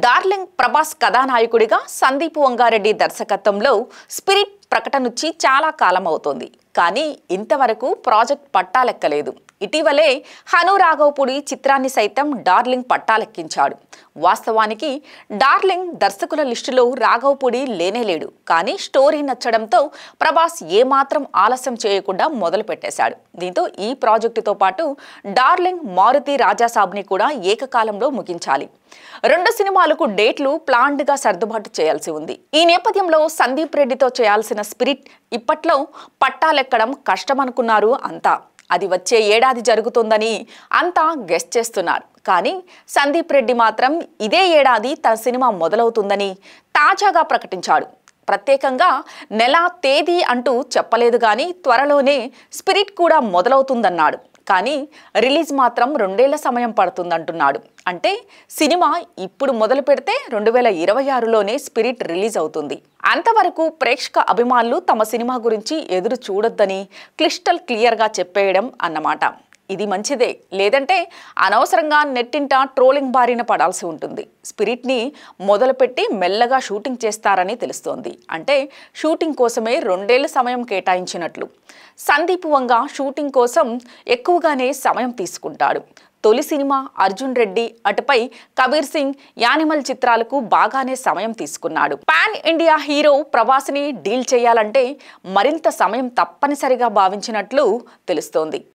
Darling Prabhas కథానాయకుడిగా సందీప్ వంగారెడ్డి దర్శకత్వంలో spirit ప్రకటనొచ్చి చాలా కాలం అవుతోంది. కానీ ఇంతవరకు ప్రాజెక్ట్ పట్టాలెక్కలేదు. ఇటీవలే హను రాఘవపూడి చిత్రాన్ని సైతం డార్లింగ్ పట్టాలెక్కించాడు. వాస్తవానికి డార్లింగ్ దర్శకుల లిస్టులో రాఘవపూడి లేనేలేడు. కానీ స్టోరీ నచ్చడంతో ప్రభాస్ ఏమాత్రం ఆలస్యం చేయకుండా మొదలు పెట్టేశాడు. దీంతో ఈ ప్రాజెక్టుతో పాటు డార్లింగ్ మారుతి రాజాసాబ్ని కూడా ఏకకాలంలో ముగించాలి. 2 సినిమాలకు డేట్లు ప్లాన్డ్గా సర్దుబాటు చేయాల్సి ఉంది. ఈ నేపథ్యంలో సందీప్ రెడ్డితో చేయాల్సిన స్పిరిట్ ఇప్పట్లో పట్టాలెక్కడం కష్టమనుకున్నారు అంతా. అది వచ్చే ఏడాది జరుగుతుందని అంతా గెస్ చేస్తున్నారు. కానీ సందీప్ రెడ్డి మాత్రం ఇదే ఏడాది తన సినిమా మొదలవుతుందని తాజాగా ప్రకటించాడు. ప్రత్యేకంగా నెల తేదీ అంటూ చెప్పలేదు, కానీ త్వరలోనే స్పిరిట్ కూడా మొదలవుతుందన్నాడు. కానీ రిలీజ్ మాత్రం 2 ఏళ్ల సమయం పడుతుందంటున్నాడు. అంటే సినిమా ఇప్పుడు మొదలు పెడితే 2026లోనే స్పిరిట్ రిలీజ్ అవుతుంది. అంతవరకు ప్రేక్షక అభిమానులు తమ సినిమా గురించి ఎదురు చూడొద్దని క్లిస్టల్ క్లియర్గా చెప్పేయడం అన్నమాట. ఇది మంచిదే, లేదంటే అనవసరంగా నెట్టింట ట్రోలింగ్ బారిన పడాల్సి ఉంటుంది. స్పిరిట్ని మొదలుపెట్టి మెల్లగా షూటింగ్ చేస్తారని తెలుస్తోంది. అంటే షూటింగ్ కోసమే 2 ఏళ్ల సమయం కేటాయించినట్లు. సందీప్ వంగ షూటింగ్ కోసం ఎక్కువగానే సమయం తీసుకుంటాడు. తొలి సినిమా అర్జున్ రెడ్డి, అటుపై కబీర్ సింగ్, యానిమల్ చిత్రాలకు బాగానే సమయం తీసుకున్నాడు. పాన్ ఇండియా హీరో ప్రభాస్ని డీల్ చేయాలంటే మరింత సమయం తప్పనిసరిగా భావించినట్లు తెలుస్తోంది.